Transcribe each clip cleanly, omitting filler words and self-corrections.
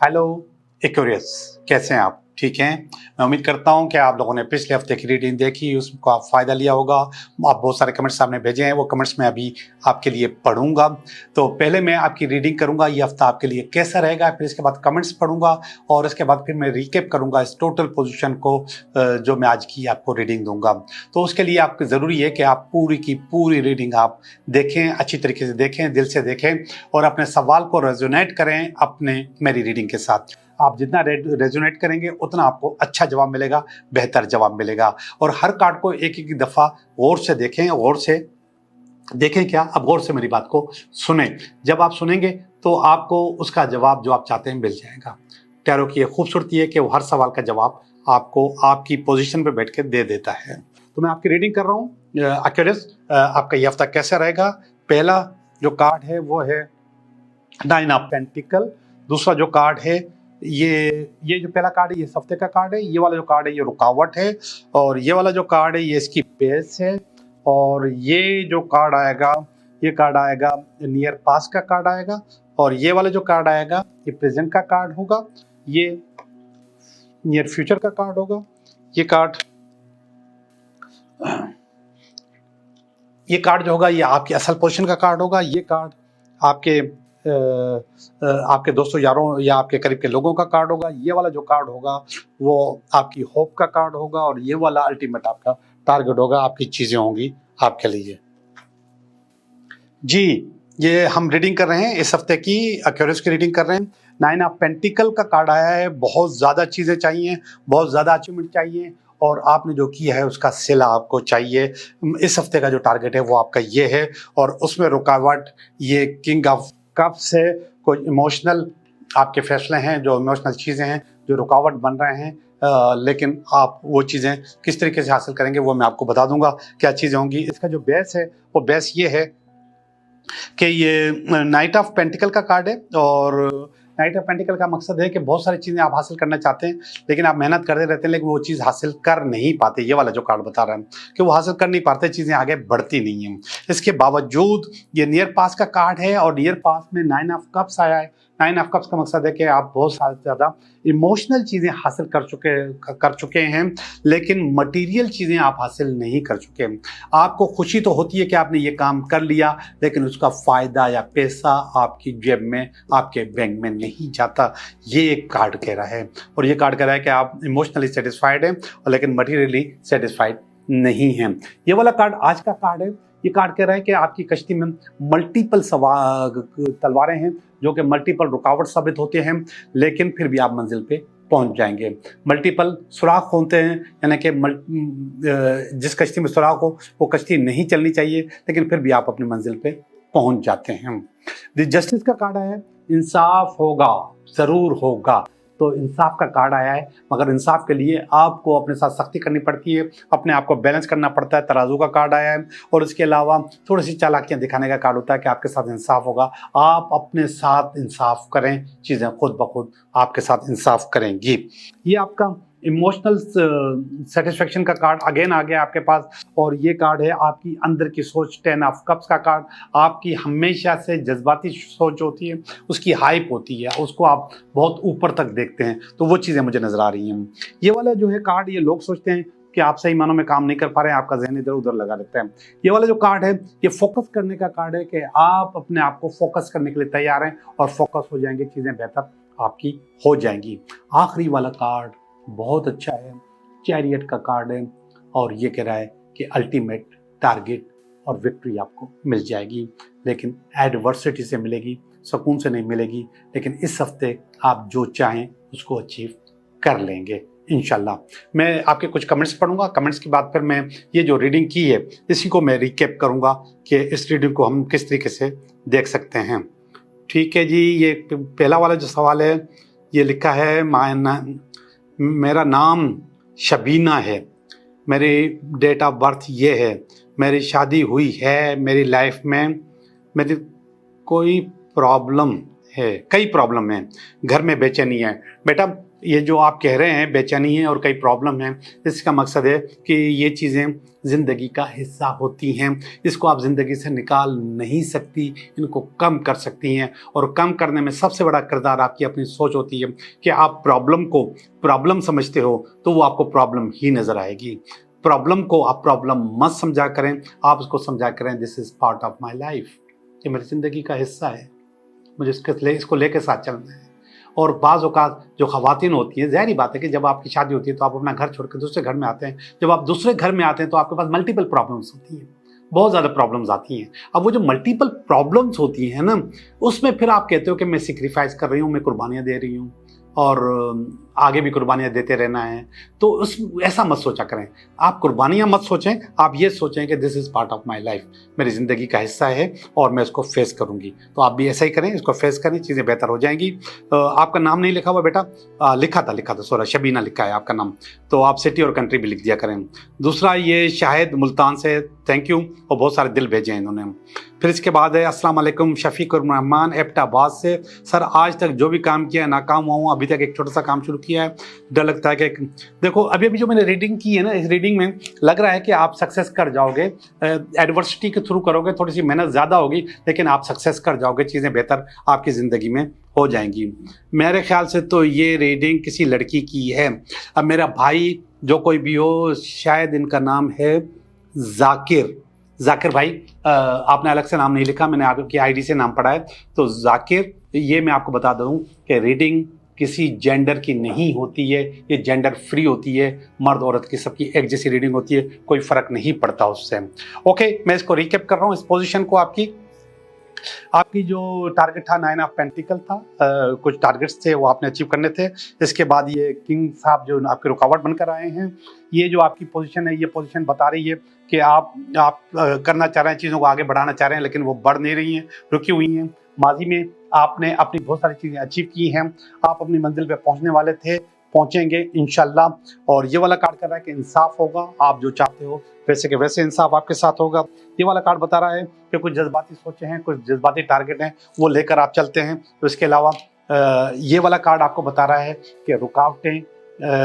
Hello Aquarius, कैसे हैं आप? ठीक हैं। मैं उम्मीद करता हूं कि आप लोगों ने पिछले हफ्ते की रीडिंग देखी, उसको आप फ़ायदा लिया होगा। आप बहुत सारे कमेंट्स आपने भेजे हैं, वो कमेंट्स मैं अभी आपके लिए पढ़ूंगा। तो पहले मैं आपकी रीडिंग करूंगा, ये हफ्ता आपके लिए कैसा रहेगा, फिर इसके बाद कमेंट्स पढ़ूंगा और इसके बाद फिर मैं रिकेप करूंगा इस टोटल पोजीशन को, जो मैं आज की आपको रीडिंग दूंगा। तो उसके लिए आपको ज़रूरी है कि आप पूरी की पूरी रीडिंग आप देखें, अच्छी तरीके से देखें, दिल से देखें और अपने सवाल को रेजोनेट करें अपने मेरी रीडिंग के साथ। आप जितना रेजोनेट करेंगे उतना आपको अच्छा जवाब मिलेगा, बेहतर जवाब मिलेगा। और हर कार्ड को एक एक दफ़ा गौर से देखें, गौर से देखें क्या, अब गौर से मेरी बात को सुने। जब आप सुनेंगे तो आपको उसका जवाब जो आप चाहते हैं मिल जाएगा। टैरो की ये खूबसूरती है कि वो हर सवाल का जवाब आपको आपकी पोजीशन पे बैठ के दे देता है। तो मैं आपकी रीडिंग कर रहा हूँ। एक्वेरियस, आपका ये हफ्ता कैसा रहेगा? पहला जो कार्ड है वो है 9 ऑफ पेंटिकल। दूसरा जो कार्ड है ये जो पहला कार्ड है ये हफ्ते का कार्ड है। ये वाला जो कार्ड है ये रुकावट है। और ये वाला जो कार्ड है ये इसकी बेस है। और ये जो कार्ड आएगा, ये कार्ड आएगा नियर पास का कार्ड आएगा। और ये वाला जो कार्ड आएगा ये प्रेजेंट का कार्ड होगा। ये नियर फ्यूचर का कार्ड होगा। ये कार्ड जो होगा ये आपकी असल पोजीशन का कार्ड होगा। ये कार्ड आपके दोस्तों, यारों या आपके करीब के लोगों का कार्ड होगा। ये वाला जो कार्ड होगा वो आपकी होप का कार्ड होगा। और ये वाला अल्टीमेट आपका टारगेट होगा, आपकी चीजें होंगी आपके लिए। जी, ये हम रीडिंग कर रहे हैं, इस हफ्ते की एक्वेरियस की रीडिंग कर रहे हैं। 9 ऑफ पेंटिकल का कार्ड आया है। बहुत ज़्यादा चीज़ें चाहिए, बहुत ज़्यादा अचीवमेंट चाहिए और आपने जो किया है उसका सिला आपको चाहिए। इस हफ्ते का जो टारगेट है वो आपका ये है। और उसमें रुकावट ये किंग ऑफ कप्स है। कोई इमोशनल आपके फैसले हैं, जो इमोशनल चीज़ें हैं जो रुकावट बन रहे हैं। लेकिन आप वो चीज़ें किस तरीके से हासिल करेंगे वो मैं आपको बता दूंगा क्या चीज़ें होंगी। इसका जो बेस है वो बेस ये है कि ये नाइट ऑफ पेंटिकल का कार्ड है। और नाइट ऑफ पेंटिकल का मकसद है कि बहुत सारी चीज़ें आप हासिल करना चाहते हैं, लेकिन आप मेहनत करते रहते हैं, लेकिन वो चीज़ हासिल कर नहीं पाते। ये वाला जो कार्ड बता रहा है कि वो हासिल कर नहीं पाते, चीज़ें आगे बढ़ती नहीं हैं। इसके बावजूद ये नियर पास का कार्ड है और नियर पास में 9 ऑफ कप्स आया है। 9 ऑफ कप्स का मकसद है कि आप बहुत ज़्यादा इमोशनल चीज़ें हासिल कर चुके हैं, लेकिन मटीरियल चीज़ें आप हासिल नहीं कर चुके। आपको खुशी तो होती है कि आपने ये काम कर लिया, लेकिन उसका फ़ायदा या पैसा आपकी जेब में, आपके बैंक में नहीं जाता। ये एक कार्ड कह रहा है। और ये कार्ड कह रहा है कि आप इमोशनली सेटिस्फाइड हैं और लेकिन मटीरियली सेटिस्फाइड नहीं हैं। ये वाला कार्ड आज का कार्ड है। ये कार्ड कह रहा है कि आपकी कश्ती में मल्टीपल तलवारें हैं जो कि मल्टीपल रुकावट साबित होते हैं, लेकिन फिर भी आप मंजिल पे पहुंच जाएंगे। मल्टीपल सुराख होते हैं, यानी कि जिस कश्ती में सुराख हो वो कश्ती नहीं चलनी चाहिए, लेकिन फिर भी आप अपनी मंजिल पे पहुंच जाते हैं। द जस्टिस का कार्ड आया है। इंसाफ होगा, जरूर होगा। तो इंसाफ का कार्ड आया है, मगर इंसाफ के लिए आपको अपने साथ सख्ती करनी पड़ती है, अपने आप को बैलेंस करना पड़ता है। तराजू का कार्ड आया है। और इसके अलावा थोड़ी सी चालाकियां दिखाने का कार्ड होता है कि आपके साथ इंसाफ होगा। आप अपने साथ इंसाफ करें, चीज़ें खुद ब खुद आपके साथ इंसाफ करेंगी। ये आपका इमोशनल सेटिस्फेक्शन का कार्ड अगेन आ गया आपके पास। और ये कार्ड है आपकी अंदर की सोच, 10 ऑफ कप्स का कार्ड। आपकी हमेशा से जज्बाती सोच होती है, उसकी हाइप होती है, उसको आप बहुत ऊपर तक देखते हैं, तो वो चीज़ें मुझे नज़र आ रही हैं। ये वाला जो है कार्ड, ये लोग सोचते हैं कि आप सही मानों में काम नहीं कर पा रहे हैं, आपका जहन इधर उधर लगा रहता है। ये वाला जो कार्ड है ये फोकस करने का कार्ड है कि आप अपने आप को फोकस करने के लिए तैयार हैं और फोकस हो जाएंगे, चीज़ें बेहतर आपकी हो जाएंगी। आखिरी वाला कार्ड बहुत अच्छा है, चैरियट का कार्ड है। और ये कह रहा है कि अल्टीमेट टारगेट और विक्ट्री आपको मिल जाएगी, लेकिन एडवर्सिटी से मिलेगी, सुकून से नहीं मिलेगी। लेकिन इस हफ्ते आप जो चाहें उसको अचीव कर लेंगे इंशाल्लाह। मैं आपके कुछ कमेंट्स पढ़ूंगा, कमेंट्स के बाद फिर मैं ये जो रीडिंग की है इसी को मैं रिकेप करूंगा कि इस रीडिंग को हम किस तरीके से देख सकते हैं। ठीक है जी, ये पहला वाला जो सवाल है ये लिखा है, मेरा नाम शबीना है, मेरी डेट ऑफ बर्थ ये है, मेरी शादी हुई है, मेरी लाइफ में मेरी कोई प्रॉब्लम है, कई प्रॉब्लम है, घर में बेचैनी है। बेटा ये जो आप कह रहे हैं बेचैनी है और कई प्रॉब्लम है, इसका मकसद है कि ये चीज़ें ज़िंदगी का हिस्सा होती हैं, इसको आप ज़िंदगी से निकाल नहीं सकती, इनको कम कर सकती हैं। और कम करने में सबसे बड़ा किरदार आपकी अपनी सोच होती है कि आप प्रॉब्लम को प्रॉब्लम समझते हो तो वो आपको प्रॉब्लम ही नज़र आएगी। प्रॉब्लम को आप प्रॉब्लम मत समझा करें, आप उसको समझा करें this is part of my life, ये मेरी ज़िंदगी का हिस्सा है, मुझे इसको लेके साथ चलना है। और बाज़ औक़ात जो ख़वातीन होती हैं, ज़ाहिर बात है कि जब आपकी शादी होती है तो आप अपना घर छोड़ के दूसरे घर में आते हैं। जब आप दूसरे घर में आते हैं तो आपके पास मल्टीपल प्रॉब्लम्स होती हैं, बहुत ज़्यादा प्रॉब्लम्स आती हैं। अब वो जो मल्टीपल प्रॉब्लम्स होती हैं ना, उसमें फिर आप कहते हो कि मैं सैक्रिफाइस कर रही हूँ, मैं कुर्बानियाँ दे रही हूँ और आगे भी कुर्बानियाँ देते रहना है, तो उस ऐसा मत सोचा करें। आप कुर्बानियाँ मत सोचें, आप ये सोचें कि this is part of my life, मेरी ज़िंदगी का हिस्सा है और मैं इसको फेस करूँगी। तो आप भी ऐसा ही करें, इसको फेस करें, चीज़ें बेहतर हो जाएंगी। आपका नाम नहीं लिखा हुआ बेटा? लिखा था सॉरी, शबीना लिखा है आपका नाम, तो आप सिटी और कंट्री भी लिख दिया करें। दूसरा ये शाहिद मुल्तान से थैंक यू, और बहुत सारे दिल भेजे हैं इन्होंने। फिर इसके बाद है अस्सलाम वालेकुम शफीक उर रहमान एबटाबाद से, सर आज तक जो भी काम किया है नाकाम हुआ हूँ, अभी तक एक छोटा सा काम शुरू किया है, डर लगता है कि देखो अभी जो मैंने रीडिंग की है ना, इस रीडिंग में लग रहा है कि आप सक्सेस कर जाओगे। एडवर्सिटी के थ्रू करोगे, थोड़ी सी मेहनत ज़्यादा होगी, लेकिन आप सक्सेस कर जाओगे, चीज़ें बेहतर आपकी ज़िंदगी में हो जाएंगी। मेरे ख्याल से तो ये रीडिंग किसी लड़की की है। अब मेरा भाई जो कोई भी हो, शायद इनका नाम है जाकिर भाई, आपने अलग से नाम नहीं लिखा, मैंने आपकी आईडी से नाम पढ़ा है। तो जाकिर, ये मैं आपको बता दूं कि रीडिंग किसी जेंडर की नहीं होती है, ये जेंडर फ्री होती है, मर्द औरत की सबकी एक जैसी रीडिंग होती है, कोई फ़र्क नहीं पड़ता उससे। ओके, मैं इसको रिकैप कर रहा हूँ, इस पोजीशन को आपकी जो टारगेट था 9 ऑफ पेंटिकल था, कुछ टारगेट्स थे वो आपने अचीव करने थे। इसके बाद ये किंग साहब जो आपके रुकावट बनकर आए हैं, ये जो आपकी पोजीशन है, ये पोजीशन बता रही है कि आप करना चाह रहे हैं, चीज़ों को आगे बढ़ाना चाह रहे हैं, लेकिन वो बढ़ नहीं रही हैं, रुकी हुई हैं। माजी में आपने अपनी बहुत सारी चीज़ें अचीव की हैं, आप अपनी मंजिल पे पहुंचने वाले थे, पहुंचेंगे इंशाल्लाह। और ये वाला कार्ड कर रहा है कि इंसाफ होगा, आप जो चाहते हो वैसे के वैसे इंसाफ आपके साथ होगा। ये वाला कार्ड बता रहा है कि कुछ जज्बाती सोचें हैं, कुछ जज्बाती टारगेट हैं, वो लेकर आप चलते हैं। तो इसके अलावा ये वाला कार्ड आपको बता रहा है कि रुकावटें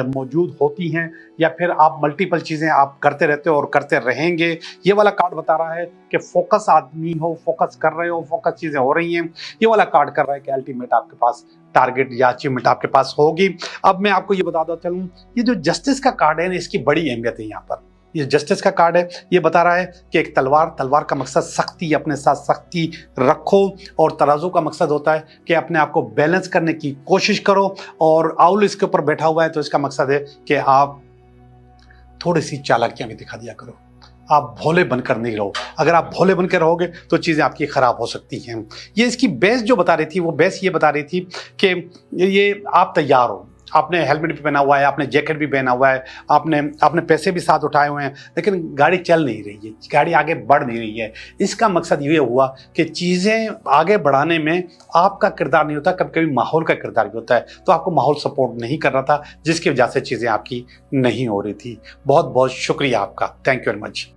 मौजूद होती हैं, या फिर आप मल्टीपल चीज़ें आप करते रहते हो और करते रहेंगे। ये वाला कार्ड बता रहा है कि फोकस आदमी हो, फोकस कर रहे हो, फोकस चीज़ें हो रही हैं। ये वाला कार्ड कर रहा है कि अल्टीमेट आपके पास टारगेट या अचीवमेंट आपके पास होगी। अब मैं आपको ये बताता चलूँ, ये जो जस्टिस का कार्ड है ना, इसकी बड़ी अहमियत है यहाँ पर। ये जस्टिस का कार्ड है, ये बता रहा है कि एक तलवार का मकसद सख्ती, अपने साथ सख्ती रखो, और तराजू का मकसद होता है कि अपने आप को बैलेंस करने की कोशिश करो। और आउल इसके ऊपर बैठा हुआ है, तो इसका मकसद है कि आप थोड़ी सी चालाकियां भी दिखा दिया करो, आप भोले बनकर नहीं रहो। अगर आप भोले बनकर रहोगे तो चीज़ें आपकी ख़राब हो सकती हैं। ये इसकी बेस जो बता रही थी, वो बेस ये बता रही थी कि ये आप तैयार हो, आपने हेलमेट भी पहना हुआ है, आपने जैकेट भी पहना हुआ है, आपने पैसे भी साथ उठाए हुए हैं, लेकिन गाड़ी चल नहीं रही है, गाड़ी आगे बढ़ नहीं रही है। इसका मकसद ये हुआ कि चीज़ें आगे बढ़ाने में आपका किरदार नहीं होता, कभी कभी माहौल का किरदार भी होता है। तो आपको माहौल सपोर्ट नहीं कर रहा था, जिसकी वजह से चीज़ें आपकी नहीं हो रही थी। बहुत बहुत शुक्रिया आपका, थैंक यू वेरी मच।